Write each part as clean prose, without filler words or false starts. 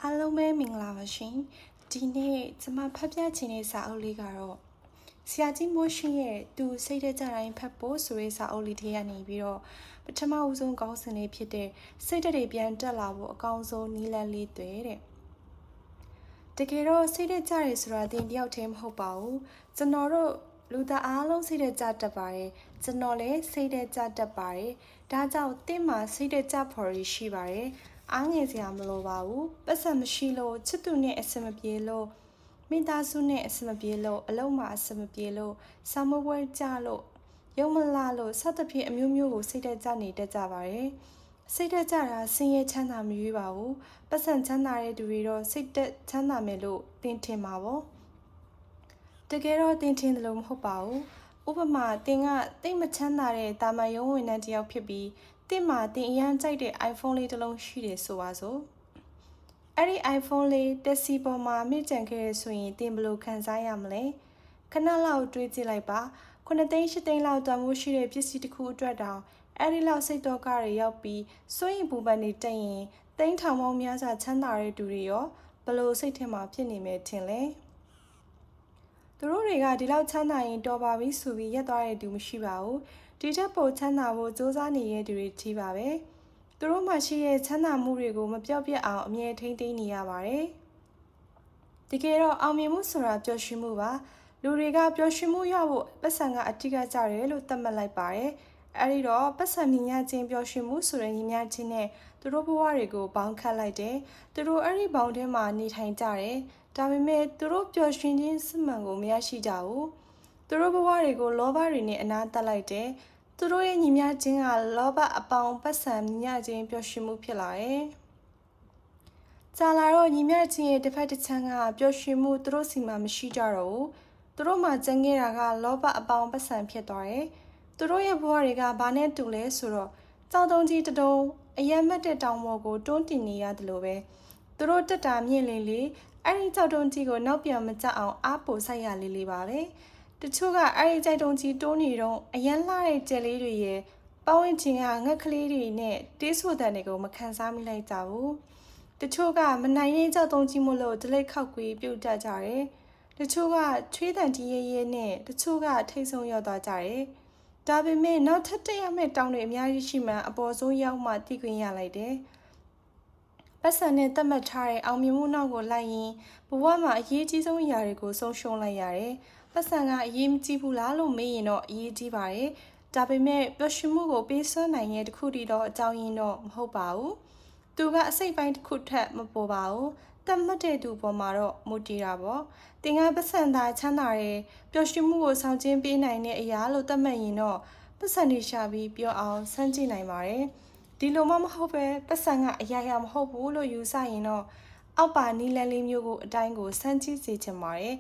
အားလုံးပဲမင်္ဂလာပါရှင်ဒီနေ့ကျွန်မဖတ်ပြချင်တဲ့စာအုပ်လေးကတော့ဆရာကြီးမိုးရှင်ရဲ့သူစိတ်ထဲကြတိုင်းဖတ်ဖို့ဆိုတဲ့စာအုပ်လေးထဲကနေပြီးတော့ပထမဦးဆုံးကောင်းစဉ်လေးဖြစ်တဲ့စိတ်ဓာတ်တွေပြန်တက်လာဖို့အကောင်းဆုံးနည်းလမ်းလေးတွေတဲ့တကယ်တော့စိတ်ဓာတ်ကြရဲဆိုတာတင်တယောက်တည်းမဟုတ်ပါဘူးကျွန်တော်တို့လူသားအားလုံးစိတ်ဓာတ်ကြတတ်ပါတယ်ကျွန်တော်လည်းစိတ်ဓာတ်ကြတတ်ပါတယ်ဒါကြောင့်တင့်မှာစိတ်ဓာတ်ကြဖော်ရရှိပါတယ်အားငယ်စရာမလိုပါဘူးပတ်စံမရှိလို့ချစ်သူနဲ့အဆင်မပြေလို့မိသားစုနဲ့အဆင်မပြေလို့အလုံးမအဆင်မပြေလို့ဆောင်းမပွဲကြလို့ရုံမလာလို့စသဖြင့်အမျိုးမျိုးကိုစိတ်ဓာတ်ကြနေတတ်ကြပါတယ်စိတ်ဓာတ်ကြတာဆင်းရဲချမ်းသာမရွေးပါဘူးပတ်စံချမ်းသာတဲ့သူတွေတော့စိတ်ဓာတ်ချမ်းသာမယ်လို့သင်ထင်ပါဘောတကယ်တော့သင်ထင်တယ်လို့မဟုတ်ပါဘူးဥပမာသင်ကတိတ်မချမ်းသာတဲ့တာမန်ရုံးဝန်ထမ်းတစ်ယောက်ဖြစ်ပြီးတင်မှာတင်အရန်ကြိုက်တဲ့ iPhone လေးတစ်လုံးရှိတယ်ဆိုပါစို့အဲ့ဒီ iPhone လေးတက်စီပေါ်မှာမြင့်ကျန်ခဲ့ရဆိုရင်တင်ဘယ်လိုခံစားရမလဲခဏလောက်တွေးကြည့်လိုက်ပါ9သိန်း10သိန်းလောက်တန်ဖိုးရှိတဲ့ပစ္စည်းတစ်ခုအတွက်တောင်အဲ့ဒီလောက်စိတ်တော့ကတွေရောက်ပြီးစိုးရင်ပူပန်နေတတ်ရင်သိန်းထောင်ပေါင်းများစွာချမ်းသာတဲ့သူတွေရောဘယ်လိုစိတ်ထဲမှာဖြစ်နေမယ်ထင်လဲသူတို့တွေကဒီလောက်ချမ်းသာရင်တော်ပါပြီဆိုပြီးရက်သွားတဲ့သူမရှိပါဘူးဒီထက်ပိုချမ်းသာဖို့စူးစမ်းနေတဲ့သူတွေကြီးပါပဲသူတို့မှရှိတဲ့ချမ်းသာမှုတွေကိုမပြော့ပြတ်အောင်အမြဲထိန်းသိမ်းနေရပါတယ်တကယ်တော့အောင်မြင်မှုဆိုတာပျော်ရွှင်မှုပါလူတွေကပျော်ရွှင်မှုရဖို့ပတ်စံကအထူးကကြတယ်လို့သတ်မှတ်လိုက်ပါတယ်အဲဒီတော့ပတ်စံမြညာချင်းပျော်ရွှင်မှုဆိုတဲ့ညီမျှချင်းနဲ့သူတို့ဘဝတွေကိုပေါင်းခတ်လိုက်တယ်သူတို့အဲ့ဒီပေါင်းထဲမှာနေထိုင်ကြတယ်ဒါပေမဲ့သူတို့ပျော်ရွှင်ခြင်းစမှန်ကိုမရရှိကြဘူးသူတို့ဘဝတွေကိုလောဘတွေနဲ့အနာတက်လိုက်တယ်သူတို့ရဲ့ညီမျှခြင်းကလောဘအပေါင်းပတ်စံညီမျှခြင်းပျော်ရွှင်မှုဖြစ်လာတယ်ကြာလာတော့ညီမျှခြင်းရဲ့တစ်ဖက်တစ်ချမ်းကပျော်ရွှင်မှုသူတို့စီမှာမရှိကြတော့ဘူးသူတို့မှကျန်ခဲ့တာကလောဘအပေါင်းပတ်စံဖြစ်သွားတယ်သူတို့ရဲ့ဘဝတွေကဘာနဲ့တူလဲဆိုတော့ကြောက်တုံးကြီးတတုံးအယံမတ်တဲ့တောင်ပေါ်ကိုတွန်းတင်နေရတယ်လို့ပဲသူတို့တက်တာမြင့်လေလေအဲ့ဒီကြောက်တုံးကြီးကိုနောက်ပြန်မကျအောင်အားပိုဆိုင်ရလေးလေးပါပဲတချို့ကအဲ့ဒီကြိုက်တုံးကြီးတိုးနေတော့အရန်လှတဲ့ကြက်လေးတွေရဲ့ပဝင်းချင်းကငှက်ကလေးတွေနဲ့တေးဆိုတဲ့တွေကိုမခံစားမိလိုက်ကြဘူးတချို့ကမနိုင်တဲ့ကြောက်တုံးကြီးမို့လို့ဒလိတ်ခောက်ကွေးပြုတ်တတ်ကြတယ်တချို့ကချွေးတန်တီးရဲရဲနဲ့တချို့ကထိတ်ဆုံးရောက်သွားကြတယ်ဒါပေမဲ့နောက်ထပ်တက်ရမယ့်တောင်းတွေအများကြီးရှိမှအပေါ်ဆုံးရောက်မှတည်ခွင့်ရလိုက်တယ်ပတ်စံနဲ့တတ်မှတ်ထားတဲ့အောင်မြင်မှုနောက်ကိုလိုက်ရင်ဘဝမှာအရေးကြီးဆုံးအရာတွေကိုဆုံးရှုံးလိုက်ရတယ်ပတ်စံကအရေးမကြီးဘူးလားလို့မေးရင်တော့အရေးကြီးပါတယ်ဒါပေမဲ့ပျော်ရွှင်မှုကိုပေးစွမ်းနိုင်တဲ့တစ်ခုတည်းတော့အကြောင်းရင်းတော့မဟုတ်ပါဘူးသူကအစိတ်ပိုင်းတစ်ခုထက်မပေါ်ပါဘူးတတ်မှတ်တဲ့သူပေါ်မှာတော့မူတည်တာပေါ့တင်ကပတ်စံသာချမ်းသာတဲ့ပျော်ရွှင်မှုကိုဆောင်ကျဉ်ပေးနိုင်တဲ့အရာလို့သတ်မှတ်ရင်တော့ပတ်စံတွေရှာပြီးပြောအောင်စမ်းကြည့်နိုင်ပါတယ်ဒီလိုမှမဟုတ်ပဲပတ်စံကအရာရာမဟုတ်ဘူးလို့ယူဆရင်တော့အောက်ပါနီလန်းလေးမျိုးကိုအတိုင်းကိုစမ်းကြည့်စေချင်ပါတယ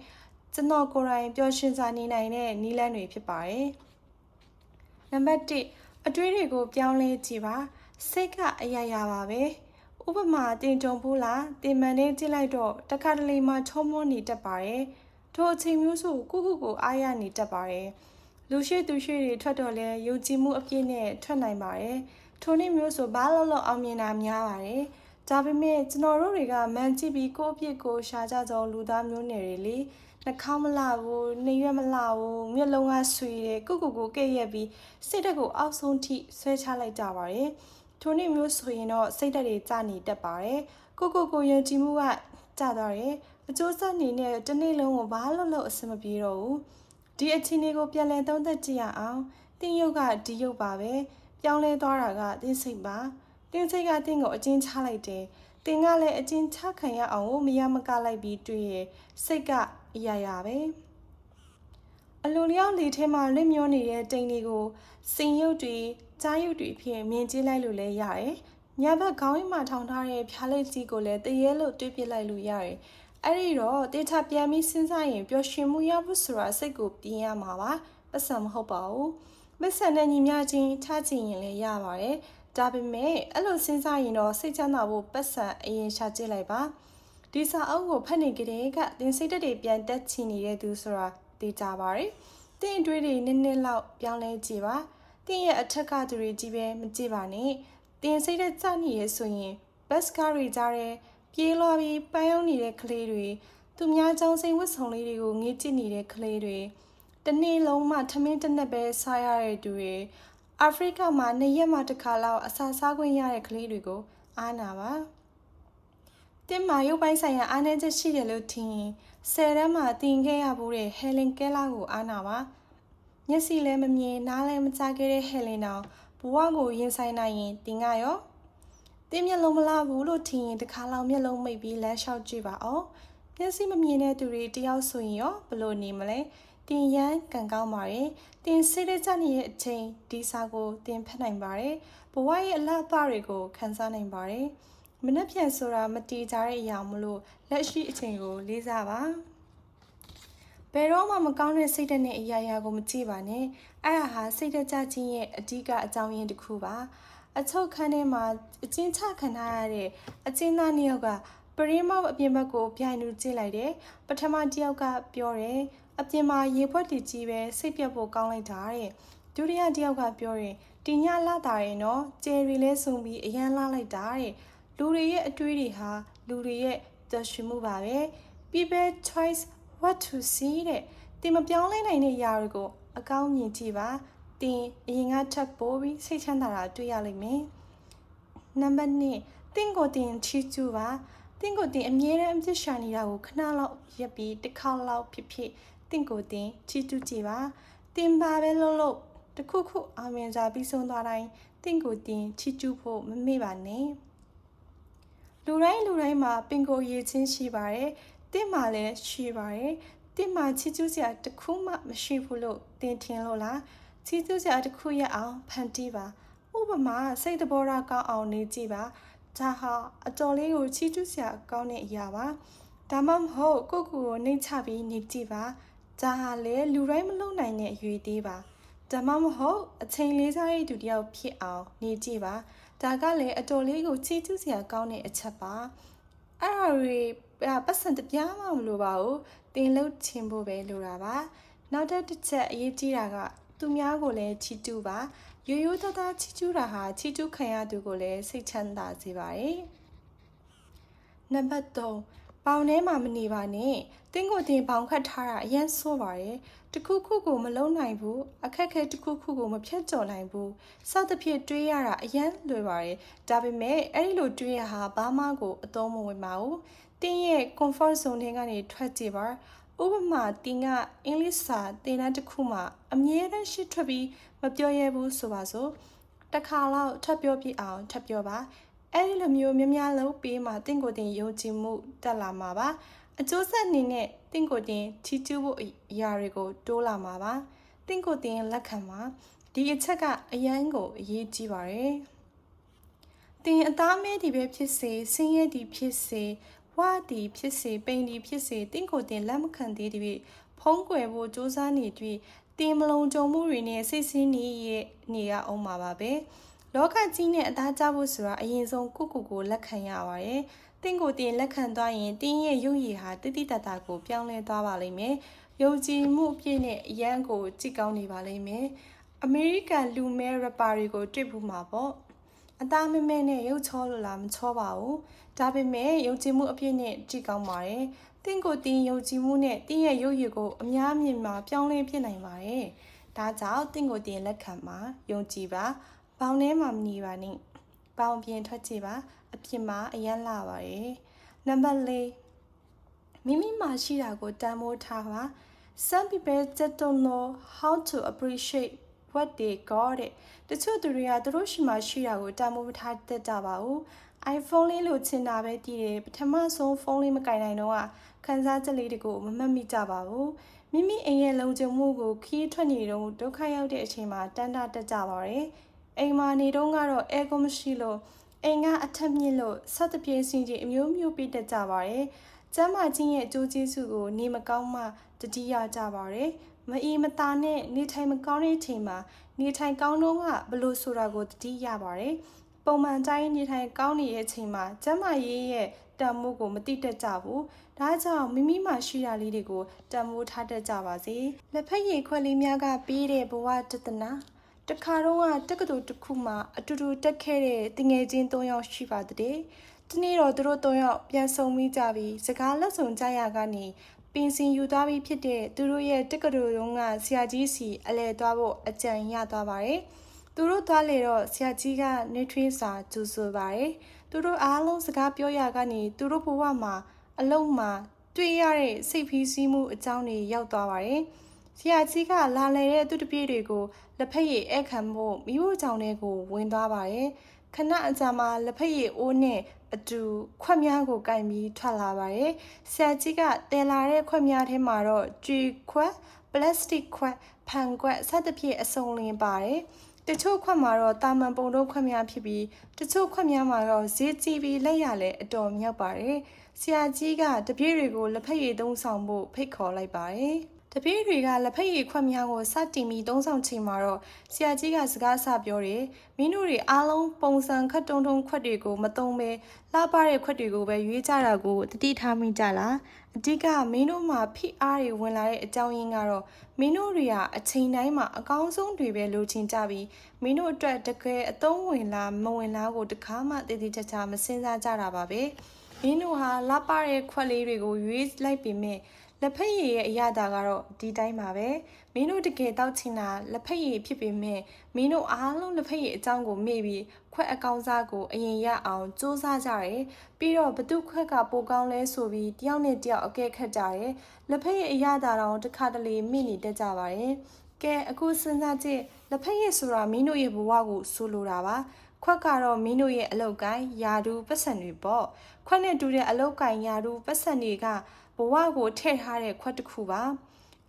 ်ကျွန်တော်ကိုယ်တိုင်ပျော်ရွှင်စွာနေနိုင်တဲ့နီလန်းတွေဖြစ်ပါတယ်နံပါတ်1အတွေးတွေကိုပြောင်းလဲကြည့်ပါစိတ်ကအရာရာပါပဲဥပမာတင်ကြုံဘူးလားတင်မှန်နဲ့ကြည့်လိုက်တော့တခါတလေမှချုံမောနေတတ်ပါတယ်ထိုအချိန်မျိုးဆိုကိုအားရနေတတ်ပါတယ်လူရှိသူရှိတွေထွက်တော့လဲယုံကြည်မှုအပြည့်နဲ့ထွက်နိုင်ပါတယ်ထိုနေ့မျိုးဆိုဘာလို့အောင်မြင်တာများပါတယ်ဒါပေမဲ့ကျွန်တော်တို့တွေကမှန်ကြည့်ပြီးကိုယ့်အပြစ်ကိုရှာကြကြောလူသားမျိုးနယ်တွေလေနှာခေါင်းမလှဘူးနှရွက်မလှဘူးမျက်လုံးကဆွေတယ်ကိုကဲ့ရက်ပြီးစိတ်ဓာတ်ကိုအောက်ဆုံးထိဆွဲချလိုက်ကြပါတယ်ထိုနေ့မျိုးဆိုရင်တော့စိတ်ဓာတ်တွေကျနေတတ်ပါတယ်ကိုယုံကြည်မှုကကျသွားတယ်အကျိုးဆက်နေနဲ့တစ်နေ့လုံးကိုဘာလို့အဆင်မပြေတော့ဘူးဒီအခြေအနေကိုပြန်လည်သုံးသပ်ကြည့်ရအောင်တင်းရုပ်ကဒီရုပ်ပါပဲပြောင်းလဲသွားတာကတင်းစိတ်ပါတင်းစိတ်ကတင်းကိုအကျဉ်းချလိုက်တယ်တင်ကလည်းအကျဉ်းချခံရအောင်ကိုမရမကလိုက်ပြီးတွေ့ရစိတ်ကအရာရာပဲအလိုလျောက်လေထဲမှာလွင့်မျောနေတဲ့တိမ်တွေကိုစင်ရုပ်တွေကြားရုပ်တွေဖြစ်မြင်ကြည့်လိုက်လို့လည်းရတယ်ညဘက်ခေါင်းရင်းမှာထောင်ထားတဲ့ဖြားလိပ်ကြီးကိုလည်းတရေလို့တွေးပစ်လိုက်လို့ရတယ်အဲ့ဒီတော့တေချာပြန်ပြီးစဉ်းစားရင်ပျော်ရွှင်မှုရဖို့ဆိုတာစိတ်ကိုပြင်ရမှာပါပတ်စံမဟုတ်ပါဘူးပတ်စံနဲ့ညီမျှချင်းချချင်ရင်လည်းရပါတယ်ဒါပေမဲ့အဲ့လိုစဉ်းစားရင်တော့စိတ်ချမ်းသာဖို့ပတ်စံအရင်ရှာကြည့်လိုက်ပါဒီစာအုပ်ကိုဖတ်နေကြတဲ့ကတင်စိတ်တွေပြန်တက်ချင်နေတဲ့သူဆိုတာသိကြပါတယ်တင်အတွေးတွေနည်းနည်းလောက်ပြောင်းလဲကြည့်ပါတင်ရဲ့အထက်ကသူတွေကြီးပဲမကြည့်ပါနဲ့တင်စိတ်တဲ့ကြနေရဆိုရင်ဘတ်စကားတွေကြားတဲ့ ပြေးလွှားပြီးပန်းရောက်နေတဲ့ကလေးတွေသူများကြောင်းစိန်ဝတ်ဆောင်လေးတွေကိုငေးကြည့်နေတဲ့ကလေးတွေတနေ့လုံးမှထမင်းတစ်နက်ပဲစားရတဲ့သူတွေအာဖရိကမှာ2ရက်မှတစ်ခါလောက်အစာစားခွင့်ရတဲ့ကလေးတွေကိုအားနာပါတင်မာရုပ်ပိုင်းဆိုင်ရာအားနည်းချက်ရှိတယ်လို့ထင်ရင်10တန်းမှာတင်ခဲ့ရဖို့တဲ့ဟယ်လင်ကဲလာကိုအားနာပါမျက်စိလည်းမမြင်နားလည်းမကြားခဲ့တဲ့ဟယ်လင်တောင်ဘဝကိုရင်ဆိုင်နိုင်ရင်တင်ကရောတင်မျက်လုံးမလားဘူးလို့ထင်ရင်တစ်ခါလောက်မျက်လုံးမိတ်ပြီးလမ်းလျှောက်ကြည့်ပါအောင်မျက်စိမမြင်တဲ့သူတွေတယောက်ဆိုရင်ရောဘလို့နေမလဲတင်ရန်ကန်ကောင်းပါတယ်တင်စိတ်ကြနေတဲ့အချိန်ဒီစာကိုတင်ဖတ်နိုင်ပါတယ်ဘဝရဲ့အလှအပတွေကိုခန်းစားနိုင်ပါတယ်မနှက်ပြန်ဆိုတာမတီးကြတဲ့အရာမလို့လက်ရှိအချိန်ကိုလေးစားပါဘယ်တော့မှမကောင်းတဲ့စိတ်ဓာတ်နဲ့အရာရာကိုမကြည့်ပါနဲ့အဲ့ဒါဟာစိတ်ဓာတ်ကြခြင်းရဲ့အဓိကအကြောင်းရင်းတစ်ခုပါအချုပ်ခန်းထဲမှာအကျဉ်းချခံထားရတဲ့အကျဉ်းသားနှစ်ယောက်ကပရိမောက်အပြင်ဘက်ကိုပြိုင်လူကြည့်လိုက်တယ်ပထမတစ်ယောက်ကပြောတယ်အပြင်မှာရေပွက်တီကြီးပဲစိတ်ပြတ်ဖို့ကောင်းလိုက်တာတဲ့ဒုတိယတစ်ယောက်ကပြောတယ်တင်ညလာတာရဲ့နော်ကျယ်ရီလဲဆုံပြီးအရန်လာလိုက်တာတဲ့လူတွေရဲ့အတွေးတွေဟာလူတွေရဲ့တော်ရှိမှုပါပဲ people choice what to see တဲ့တင်မပြောင်းလဲနိုင်တဲ့အရာတွေကိုအကောင်းမြင်ကြည့်ပါတင်အရင်ကထပ်ပိုးပြီးစိတ်ချမ်းသာတာတွေ့ရလိမ့်မယ်နံပါတ်2တင်ကိုတင်ချီကျူပါတင်ကိုတင်အမြဲတမ်းအပြစ်ရှာနေတာကိုခဏလောက်ရပ်ပြီးတစ်ခါလောက်ဖြစ်ဖြစ်တင်ကိုတင်ချီကျူကြည့်ပါတင်ပါပဲလို့တခုခုအောင်မြင်ကြပြီးဆုံးသွားတိုင်းတင်ကိုတင်ချီကျူဖို့မမေ့ပါနဲ့လူတိုင်းမှာပင်ကိုရည်ချင်းရှိပါတယ်တင်မှာလည်းရှိပါတယ်တင်မှာချီကျူးစရာတခုမှမရှိဘူးလို့တင်ထင်လို့လားချီကျူးစရာတခုရအောင်ဖန်တီးပါဥပမာစိတ်တဘောထားကောင်းအောင်နေကြည့်ပါဒါဟာအတော်လေးကိုချီကျူးစရာကောင်းတဲ့အရာပါဒါမှမဟုတ်ကိုယ့်ကိုယ်ကိုနှိမ့်ချပြီးနေကြည့်ပါဒါဟာလည်းလူတိုင်းမလုပ်နိုင်တဲ့အရွေသေးပါဒါမှမဟုတ်အချိန်လေးစားတဲ့သူတယောက်ဖြစ်အောင်နေကြည့်ပါဒါကလည်းအတော်လေးကိုချီကျူးစရာကောင်းတဲ့အချက်ပါအဲ့ဒါတွေပတ်စံတပြားမှမလိုပါဘူးတင်လှုပ်ချင်ဖို့ပဲလိုတာပါနောက်တစ်ချက်အရေးကြီးတာကသူများကိုလည်းချီကျူးပါရိုးရိုးသားသားချီကျူးတာဟာချီကျူးခံရသူကိုလည်းစိတ်ချမ်းသာစေပါတယ်နံပါတ်3ပေါင်ထဲမှာမနေပါနဲ့တင်းကိုတင်ပေါင်ခတ်ထားတာအရင်ဆိုးပါတယ်တခုခုကိုမလုံးနိုင်ဘူးအခက်ခဲတခုခုကိုမဖြတ်ကျော်နိုင်ဘူးစသဖြင့်တွေးရတာအရင်လွယ်ပါတယ်ဒါပေမဲ့အဲ့ဒီလိုတွေးရဟာဘာမှကိုအသုံးမဝင်ပါဘူးတင်းရဲ့ comfort zone ထဲကနေထွက်ကြည့်ပါဥပမာတင်းကအင်္ဂလိပ်စာသင်တန်းတစ်ခုမှာအမြဲတမ်းရှစ်ထွက်ပြီးမပြောရဘူးဆိုပါစို့တစ်ခါလောက်ထပ်ပြောပြအောင်ထပ်ပြောပါအဲ့ဒီလိုမျိုးများများလုပ်ပြီးမှတင့်ကိုတင်ယုံကြည်မှုတက်လာမှာပါအကျိုးဆက်အနေနဲ့တင့်ကိုတင်ချီကျူးဖို့အရာတွေကိုတိုးလာမှာပါတင့်ကိုတင်လက်ခံပါဒီအချက်ကအရန်ကိုအရေးကြီးပါတယ်တင်အသားမဲဒီပဲဖြစ်စေဆင်းရဲဒီဖြစ်စေဝါဒီဖြစ်စေပိန်ဒီဖြစ်စေတင့်ကိုတင်လက်မခံသေးသည်ဖုံးကွယ်ဖို့စူးစမ်းနေပြီးတင်မလုံးကြုံမှုတွေနဲ့စိတ်ဆင်းနေရအောင်ပါပဲလောကကြီးနဲ့အသားကျဖို့ဆိုတာအရင်ဆုံးကိုလက်ခံရပါတယ်တင့်ကိုတင်လက်ခံသွားရင်တင်းရဲ့ရုပ်ရည်ဟာတိတိတတ်တာကိုပြောင်းလဲသွားပါလိမ့်မယ်ယုံကြည်မှုအပြည့်နဲ့အရန်ကိုကြည်ကောင်းနေပါလိမ့်မယ်အမေရိကန်လူမဲရပါတွေကိုတွေ့ဖို့မှာပေါ့အသားမဲမဲနဲ့ရုပ်ချောလို့လားမချောပါဘူးဒါပေမဲ့ယုံကြည်မှုအပြည့်နဲ့ကြည်ကောင်းပါတယ်တင့်ကိုတင်ယုံကြည်မှုနဲ့တင်းရဲ့ရုပ်ရည်ကိုအများမြင်မှာပြောင်းလဲဖြစ်နိုင်ပါတယ်ဒါကြောင့်တင့်ကိုတင်လက်ခံမှာယုံကြည်ပါပေါင်းထဲမှာမနေပါနဲ့ပေါင်းပြင်ထွက်ကြည့်ပါအပြင်မှာအရန်လာပါတယ်နံပါတ်4မိမိမှာရှိတာကိုတန်ဖိုးထားပါ Some people just don't know how to appreciate what they got တချို့သူတွေကသူတို့ရှိမှရှိတာကိုတန်ဖိုးထားတတ်ကြပါဘူး iPhone လေးလိုချင်တာပဲတည်တယ်ပထမဆုံးဖုန်းလေးမကင်နိုင်တော့ခန်းစားချက်လေးတွေကိုမမှတ်မိကြပါဘူးမိမိအိမ်ရဲ့လုံခြုံမှုကိုခီးထွက်နေတော့ဒုက္ခရောက်တဲ့အချိန်မှာတန်းတာတက်ကြပါတယ်အိမ်မှာနေတော့ကတော့အဲကွန်မရှိလို့အိမ်ကအထက်မြင့်လို့ဆက်တပြေးစီကြီးအမျိုးမျိုးပြတက်ကြပါတယ်ကျမ်းမာခြင်းရဲ့အကျိုးကျေးဇူးကိုနေမကောင်းမှတတိယကြပါတယ်မအီမတာနဲ့နေထိုင်မကောင်းတဲ့အချိန်မှာနေထိုင်ကောင်းတော့ကဘလို့ဆိုတာကိုတတိယပါတယ်ပုံမှန်တိုင်းနေထိုင်ကောင်းနေတဲ့အချိန်မှာကျမ်းမာရေးရဲ့တန်ဖိုးကိုမတိတက်ကြဘူးဒါကြောင့်မိမိမှာရှိတာလေးတွေကိုတန်ဖိုးထားတတ်ကြပါစေလက်ဖက်ရည်ခွက်လေးများကပြီးတဲ့ဘဝတသနာတခါတော့တက္ကသိုလ်တစ်ခုမှာအတူတူတက်ခဲ့တဲ့တငယ်ချင်း3ယောက်ရှိပါတဲ့ တနေ့တော့သူတို့3ယောက်ပြန်ဆုံမိကြပြီးစကားလက်ဆုံကြရကနေပင်စင်ယူသွားပြီးဖြစ်တဲ့သူတို့ရဲ့တက္ကသိုလ်တုန်းကဆရာကြီးစီအလဲသွားဖို့အကြံရသွားပါတယ်။သူတို့သွားလေတော့ဆရာကြီးကနှွေးထွေးစာကြိုဆိုပါတယ်။သူတို့အားလုံးစကားပြောရကနေသူတို့ဘဝမှာအလုံးမှာတွေ့ရတဲ့စိတ်ဖိစီးမှုအကြောင်းတွေရောက်သွားပါတယ်။ဆရာကြီးကလာလေတဲ့သူတပည့်တွေကိုလက်ဖက်ရည်အခမ်းဖို့မိဖို့ကြောင့်တွေကိုဝင်သွားပါတယ်။ခဏအကြာမှာလက်ဖက်ရည်အိုးနဲ့အတူခွက်များကိုကင်ပြီးထွက်လာပါတယ်။ဆရာကြီးကတဲလာတဲ့ခွက်များထဲမှာတော့ကြွေခွက်ပလတ်စတစ်ခွက်ဖန်ခွက်စသဖြင့်အစုံလင်ပါတယ်။တချို့ခွက်မှာတော့တာမန်ပုံတို့ခွက်များဖြစ်ပြီးတချို့ခွက်များမှာတော့ဈေးကြီးပြီးလက်ရလဲအတော်မြောက်ပါတယ်။ဆရာကြီးကတပည့်တွေကိုလက်ဖက်ရည်သုံးဆောင်ဖို့ဖိတ်ခေါ်လိုက်ပါတယ်။တပည့်တွေကလက်ဖက်ရည်ခွက်များကိုစတင်ပြီးသုံးဆောင်ချိန်မှာတော့ဆရာကြီးကစကားဆပြောတယ်မင်းတို့တွေအားလုံးပုံစံခတ်တုံခွက်တွေကိုမသုံးပဲလှပတဲ့ခွက်တွေကိုပဲရွေးကြတာကိုတတိထားမိကြလားအဓိကမင်းတို့မှာဖိအားတွေဝင်လာတဲ့အကြောင်းရင်းကတော့မင်းတို့တွေကအချိန်တိုင်းမှာအကောင်းဆုံးတွေပဲလိုချင်ကြပြီးမင်းတို့အတွက်တကယ်အသုံးဝင်လားမဝင်လားကိုတခါမှတည်တည်ချာချာမစင်စားကြတာပါပဲမင်းတို့ဟာလှပတဲ့ခွက်လေးတွေကိုရွေးလိုက်ပြီးမြဲလက်ဖက်ရည်ရဲ့အရာတာကတော့ဒီတိုင်းပါပဲမင်းတို့တကယ်တောက်ချင်တာလက်ဖက်ရည်ဖြစ်ပေမဲ့မင်းတို့အားလုံးလက်ဖက်ရည်အကြောင်းကိုမေ့ပြီးခွက်အကောင်စားကိုအရင်ရအောင်စူးစမ်းကြတယ်ပြီးတော့ဘသူခွက်ကပိုကောင်းလဲဆိုပြီးတယောက်နဲ့တယောက်အကဲခတ်ကြတယ်လက်ဖက်ရည်အရာတာတော့တစ်ခါတလေမိနေတတ်ကြပါတယ်ကဲအခုစဉ်းစားကြည့်လက်ဖက်ရည်ဆိုတာမင်းတို့ရဲ့ဘဝကိုဆိုလိုတာပါခွက်ကတော့မင်းတို့ရဲ့အလောက်ကိုင်းယာဒူပတ်စံတွေပေါ့ခွက်နဲ့တူတဲ့အလောက်ကိုင်းယာဒူပတ်စံတွေကဘဝကိုထည့်ထားတဲ့ခွက်တစ်ခုပါ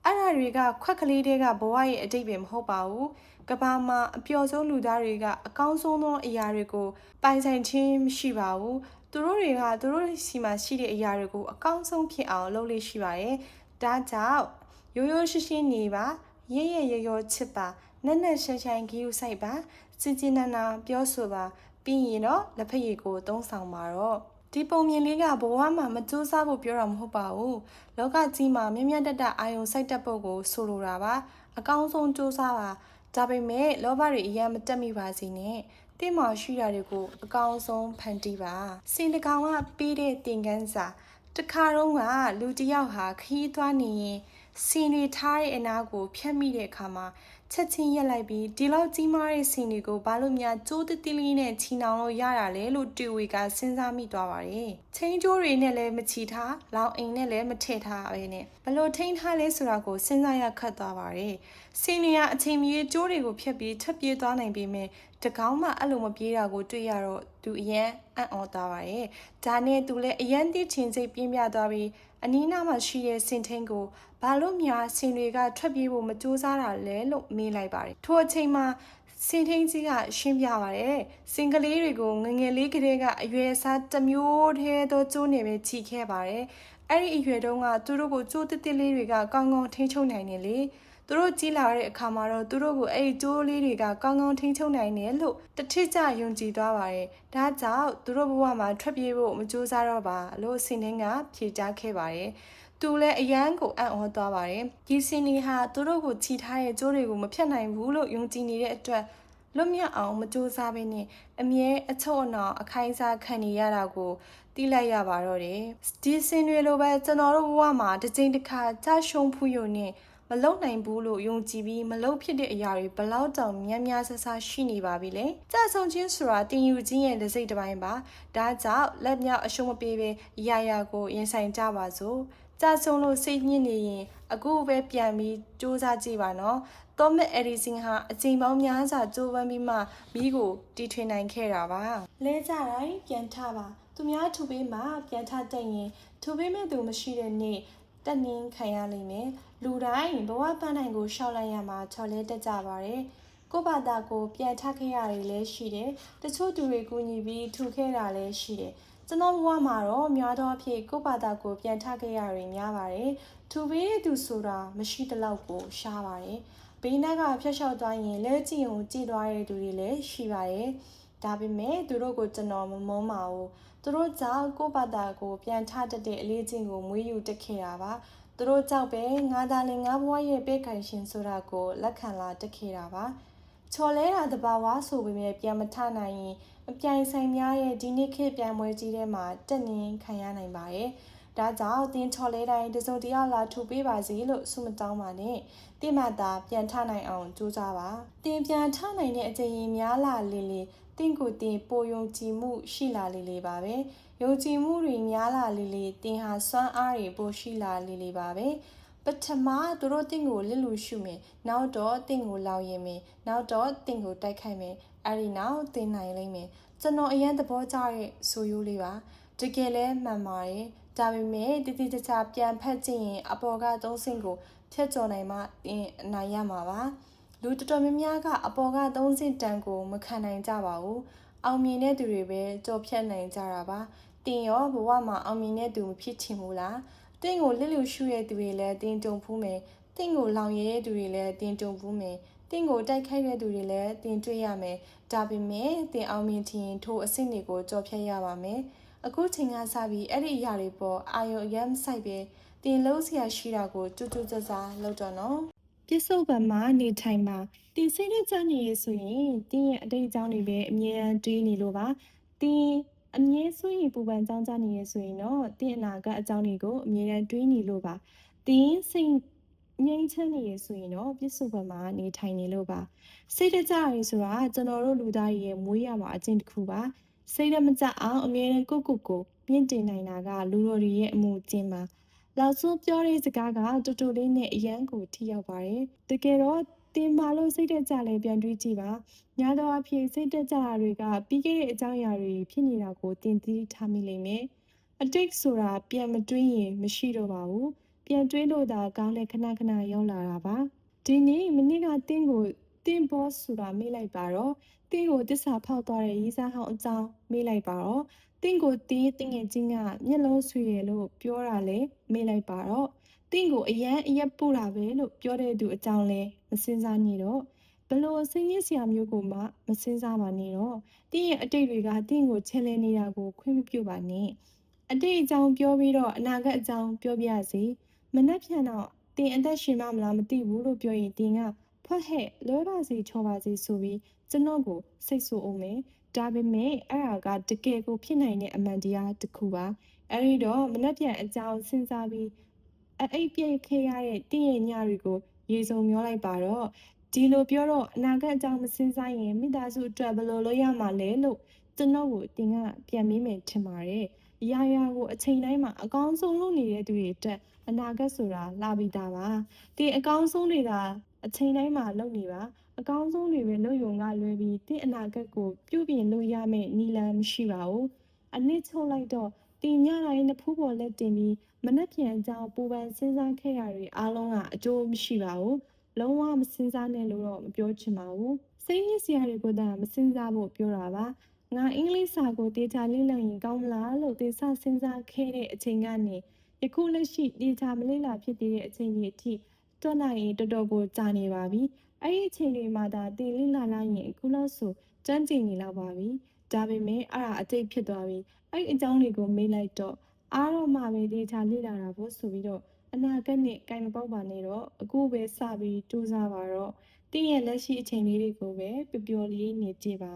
အဲ့ဒါတွေကခွက်ကလေးတွေကဘဝရဲ့အတိတ်ပဲမဟုတ်ပါဘူးကဘာမှာအပျော်ဆုံးလူသားတွေကအကောင်းဆုံးသောအရာတွေကိုပိုင်ဆိုင်ခြင်းမရှိပါဘူးသူတို့တွေကသူတို့စီမှာရှိတဲ့အရာတွေကိုအကောင်းဆုံးဖြစ်အောင်လုပ်လို့ရှိပါတယ်ဒါကြောင့်ရိုးရိုးရှင်းရှင်းနေပါရဲရဲရောရောချစ်ပါနက်နက်ရှိုင်ရှိုင်ဂီယူဆိုင်ပါစီစီနနာပြောဆိုပါပြီးရင်တော့လက်ဖက်ရည်ကိုသုံးဆောင်ပါတော့ဒီပုံမြင်လေးကဘဝမှာမကြိုးစားဖို့ပြောတာမဟုတ်ပါဘူးလောကကြီးမှာမြင့်မြတ်တအာယုံစိုက်တက်ဖို့ကိုဆိုလိုတာပါအကောင်းဆုံးကြိုးစားပါဒါပေမဲ့လောဘတွေအရင်မတက်မိပါစေနဲ့တင့်မော်ရှိတာတွေကိုအကောင်းဆုံးဖန်တီးပါစင်တကောင်ကပေးတဲ့တင်ကန်းစာတခါတော့ကလူတစ်ယောက်ဟာခီးသွားနေရင်စင်တွေထားတဲ့အနားကိုဖြတ်မိတဲ့အခါမှာချက်ချင်းရက်လိုက်ပြီးဒီလောက်ကြီးမားတဲ့စင်တွေကိုဘာလို့များကျိုးတတိလေးနဲ့ချီနှောင်လို့ရတာလဲလို့တူဝေကစဉ်းစားမိသွားပါတယ်။ချင်းကျိုးတွေနဲ့လည်းမချီထား၊လောင်အိမ်နဲ့လည်းမထည့်ထားပဲနဲ့ဘလို့ထိန်းထားလဲဆိုတာကိုစဉ်းစားရခက်သွားပါတယ်။စင်တွေကအချိန်မီကျိုးတွေကိုဖြတ်ပြီးထပ်ပြေးသွားနိုင်ပေမဲ့တကောင်းမှအဲ့လိုမပြေးတာကိုတွေ့ရတော့သူအရန်အံ့ဩသွားပါတယ်။ဒါနဲ့သူလည်းအရန်တိချင်စိတ်ပြင်းပြသွားပြီးအနီးနားမှာရှိတဲ့စင်ထင်းကိုဘာလို့များစင်တွေကထွက်ပြေးဖို့မကြိုးစားတာလဲလို့မေးလိုက်ပါတယ်ထိုအချိန်မှာစင်ထင်းကြီးကရှင်းပြပါတယ်စင်ကလေးတွေကိုငငယ်လေးကလေးကအရွယ်အစားတစ်မျိုးတည်းသောကျိုးနေပဲချီခဲ့ပါတယ်အဲ့ဒီအရွယ်တုန်းကသူတို့ကိုကျိုးတစ်တစ်လေးတွေကကောင်းကောင်းထိန်းချုပ်နိုင်တယ်လေသူတို့ကြီးလာတဲ့အခါမှာတော့သူတို့ကိုအဲ့ဒီကျိုးလေးတွေကကောင်းကောင်းထိန်းချုပ်နိုင်တယ်လို့တထစ်ကြယုံကြည်သွားပါတယ်ဒါကြောင့်သူတို့ဘဝမှာထွက်ပြေးဖို့မကြိုးစားတော့ပါလို့စင်ထင်းကဖြေကြားခဲ့ပါတယ်သူလည်းအရန်ကိုအံ့ဩသွားပါတယ်ဒီစင်နီဟာသူတို့ကိုချီထားတဲ့ကျိုးတွေကိုမဖြတ်နိုင်ဘူးလို့ယုံကြည်နေတဲ့အတွက်လွတ်မြောက်အောင်မကြိုးစားဘဲနဲ့အမြဲအချုပ်အနှောင်အခိုင်အစားခံနေရတာကိုသိလိုက်ရပါတော့တယ်ဒီစင်တွေလိုပဲကျွန်တော်တို့ဘဝမှာတစ်ချိန်တစ်ခါကြရှုံးဖူးရုံနဲ့မလုံနိုင်ဘူးလို့ယုံကြည်ပြီးမလုံဖြစ်တဲ့အရာတွေဘလောက်တောင်များများဆဆရှိနေပါပြီလေကြဆုံချင်းဆိုတာတင်ယူခြင်းရဲ့တစ်စိတ်တစ်ပိုင်းပါဒါကြောင့်လက်မြောက်အရှုံးမပေးပဲအရာရာကိုရင်ဆိုင်ကြပါစို့ကြဆုံလို့စိတ်ညစ်နေရင်အခုပဲပြန်ပြီးစူးစမ်းကြည့်ပါနော်သောမက်အက်ဒီဆင်ဟာအချိန်ပေါင်းများစွာကြိုးပမ်းပြီးမှမိကိုတီထွင်နိုင်ခဲ့တာပါလဲကြတိုင်းပြန်ထပါသူများထူပေးမှပြန်ထတတ်ရင်ထူပေးမဲ့သူမရှိတဲ့နေ့တက်နှင်းခံရလိမ့်မယ်လူတိုင်းဘဝပန်းနိုင်ကိုရှောက်လိုက်ရမှာချော်လဲတက်ကြပါတယ်ကိုဘာသာကိုပြန်ထခဲ့ရတယ်လည်းရှိတယ်တချို့သူတွေကူညီပြီးထူခဲ့တာလည်းရှိတယ်ကျွန်တော်ဘဝမှာတော့များသောအားဖြင့်ကိုဘာသာကိုပြန်ထခဲ့ရတွေများပါတယ်ထူပေးတဲ့သူဆိုတာမရှိတလောက်ကိုရှားပါတယ်ဘေးနားကဖျက်လျှောက်သွားရင်လဲကြည့်ုံကြည့်သွားတဲ့သူတွေလည်းရှိပါတယ်ဒါပေမဲ့သူတို့ကိုကျွန်တော်မမုန်းပါဘူးသူတို့ကြောင့်ကိုဘာသာကိုပြန်ထတတ်တဲ့အလေးချင်းကိုမွေးယူတက်ခဲ့တာပါသူတို့ကြောင့်ပဲငါသာလင်ငါဘဝရဲ့ပေးခိုင်ရှင်ဆိုတာကိုလက်ခံလာတက်ခဲ့တာပါ ချော်လဲတာတဘာဝဆိုပေမဲ့ပြန်မထနိုင်ရင်အပြိုင်ဆိုင်များရဲ့ဒီနေ့ခေတ်ပြိုင်ပွဲကြီးထဲမှာတက်နင်းခံရနိုင်ပါတယ်။ဒါကြောင့်တင်းချော်လဲတိုင်းတစုံတယောက်လာထူပေးပါစေလို့ဆုမတောင်းပါနဲ့။တင်းမသာပြန်ထနိုင်အောင်ကြိုးစားပါ။တင်းပြန်ထနိုင်တဲ့အချိန်ရင်များလာလေလေတင်းကိုတင်းပိုယုံကြည်မှုရှိလာလေလေပါပဲ။ယုံကြည်မှုတွေများလာလေလေတင်းဟာစွမ်းအားတွေပိုရှိလာလေလေပါပဲ။ပထမသူတို့တင့်ကိုလစ်လူရှုမယ်နောက်တော့တင့်ကိုလောင်ရင်မယ်နောက်တော့တင့်ကိုတိုက်ခိုက်မယ်အဲ့ဒီနောက်တင်နိုင်လိမ့်မယ်ကျွန်တော်အရင်သဘောကျတဲ့ဆိုရိုးလေးပါတကယ်လဲမှန်ပါတယ်ဒါပေမဲ့တတိတခြားပြန်ဖက်ကြည့်ရင်အပေါ်ကသုံးဆင့်ကိုဖြတ်ကျော်နိုင်မှတင်အနိုင်ရမှာပါလူတော်တော်များများကအပေါ်ကသုံးဆင့်တန်ကိုမခံနိုင်ကြပါဘူးအောင်မြင်တဲ့သူတွေပဲကြော်ဖြတ်နိုင်ကြတာပါတင်ရောဘဝမှာအောင်မြင်တဲ့သူမဖြစ်ချင်ဘူးလားတင့်ကိုလစ်လူရှုရဲ့သူတွေလည်းတင်ကြုံဖူးမယ်တင့်ကိုလောင်ရဲတဲ့သူတွေလည်းတင်ကြုံဖူးမယ်တင့်ကိုတိုက်ခိုက်တဲ့သူတွေလည်းတင်တွေ့ရမယ်ဒါပေမဲ့တင်အောင်မြင်ထင်ထိုအဆင့်တွေကိုကြော်ဖြတ်ရပါမယ်အခုချိန်ကစပြီးအဲ့ဒီအရာတွေပေါ်အာယုံအယမ်းဆိုင်ပဲတင်လုံးစရာရှိတာကိုတူတူကြစားလုပ်တော့နော်ပြစ္ဆုတ်ပံမှာနေထိုင်မှာတင်စိတ်နဲ့ကြနေရဆိုရင်တင်းရဲ့အတိတ်အကြောင်းတွေပဲအမြဲတမ်းတွေးနေလို့ပါတင်းအမြဲဆိုရင်ပူပန်ကြောင်းကြနေရဆိုရင်တော့တင်းအနာကအကြောင်းတွေကိုအမြဲတမ်းတွေးနေလို့ပါတင်းစိတ်ငြိမ်းချမ်းနေရဆိုရင်တော့ပြစ္ဆုတ်ပံမှာနေထိုင်နေလို့ပါစိတ်တကြရဆိုတာကျွန်တော်တို့လူသားရဲ့မွေးရပါအကျင့်တစ်ခုပါစိတ်ရမကြအောင်အမြဲတမ်းကိုမြင့်တင်နိုင်တာကလူတော်တွေရဲ့အမှုကျင့်ပါလောက်ဆိုးပြောတဲ့စကားကတူတူလေးနဲ့အရန်ကိုထိရောက်ပါတယ်တကယ်တော့တင်ပါလို့စိတ်တက်ကြလဲပြန်တွေးကြည့်ပါညာတော့အဖြစ်စိတ်တက်ကြတာတွေကပြီးခဲ့တဲ့အကြောင်းအရာတွေဖြစ်နေတာကိုတင်သိထားမိလိမ့်မယ်အတိတ်ဆိုတာပြန်မတွေးရင်မရှိတော့ပါဘူးပြန်တွေးလို့သာကောင်းတဲ့ခဏခဏရောက်လာတာပါဒီနေ့မနေ့ကတင်းကိုတင်းဘောဆိုတာမေးလိုက်ပါတော့တင်းကိုတစ္ဆာဖောက်သွားတဲ့ရေးစားဟောင်းအကြောင်းမေးလိုက်ပါတော့တင်းကိုတင်းငယ်ချင်းကမျက်လုံးဆွေရလို့ပြောတာလေမေးလိုက်ပါတော့တင်းကိုအရန်အရက်ပူတာပဲလို့ပြောတဲ့သူအကြောင်းလဲမစင်စားနေတော့ဘလို့စိတ်ရစ်စရာမျိုးကိုမှမစင်စားပါနဲ့တော့တင်းရဲ့အတိတ်တွေကတင်းကိုချဲလဲနေတာကိုခွင့်မပြုပါနဲ့အတိတ်အကြောင်းပြောပြီးတော့အနာဂတ်အကြောင်းပြောပြစီမနှက်ဖြန်တော့တင်အသက်ရှင်မလားမသိဘူးလို့ပြောရင်တင်ကဖွက်ဟဲ့လွဲပါစီချောပါစီဆိုပြီးကျွန်တော်ကိုစိတ်ဆိုးအောင်မယ်ဒါပေမဲ့အဲ့ဒါကတကယ်ကိုဖြစ်နိုင်တဲ့အမှန်တရားတစ်ခုပါအဲ့ဒီတော့မနှက်ပြန်အကြောင်းစဉ်းစားပြီးအိပ်ပြိတ်ခဲ့ရတဲ့တင့်ရဲ့ညတွေကိုရေစုံမျောလိုက်ပါတော့ဒီလိုပြောတော့အနာဂတ်အကြောင်းမစင်စားရင်မိသားစုအတွက်ဘယ်လိုလုပ်ရမှာလဲလို့ကျွန်တော်ကိုတင်ကပြန်မေးမယ်ထင်ပါတယ်။ရာရာကိုအချိန်တိုင်းမှာအကောင်းဆုံးလုပ်နေတဲ့သူတွေအတွက်အနာဂတ်ဆိုတာလာပြီးသားပါ။ဒီအကောင်းဆုံးတွေကအချိန်တိုင်းမှာလုပ်နေပါအကောင်းဆုံးတွေပဲလုပ်ရုံကလွယ်ပြီးဒီအနာဂတ်ကိုပြုပြင်လို့ရမယ့်နည်းလမ်းမရှိပါဘူး။အနစ်ချုပ်လိုက်တော့တင်ညတိုင်းနှစ်ဖူးပေါ်လက်တင်ပြီးမနှက်ပြန်ကြောင်းပူပန်စဉ်းစားခဲ့ရတွေအားလုံးကအကျိုးမရှိပါဘူး။လုံးဝမစဉ်းစားနဲ့လို့တော့မပြောချင်ပါဘူး။စိတ်ရစ်စရာတွေကိုသာမစဉ်းစားဖို့ပြောတာပါ။ငါအင်္ဂလိပ်စာကိုတေချာလေ့လာရင်ကောင်းမလားလို့သေစစဉ်းစားခဲ့တဲ့အချိန်ကနေယခုလက်ရှိတေချာမလေ့လာဖြစ်သေးတဲ့အချိန်ကြီးအထိတွန်းလိုက်ရင်တော်တော်ကိုကြာနေပါပြီ။အဲ့ဒီအချိန်တွေမှာသာတင်လေ့လာလိုက်ရင်အခုလောက်ဆိုကြမ်းကျင်နေလောက်ပါပြီ။ဒါပေမဲ့အဲ့ဒါအတိတ်ဖြစ်သွားပြီ။အဲ့ဒီအကြောင်းတွေကိုမေးလိုက်တော့အားတော့မှပဲတေချာလေ့လာတာပေါ့ဆိုပြီးတော့အနာဂတ်နဲ့ကင်မပေါက်ပါနဲ့တော့အခုပဲစပြီးစူးစမ်းပါတော့တင်းရဲ့လက်ရှိအချိန်လေးတွေကိုပဲပျော်ပျော်လေးနေကြပါ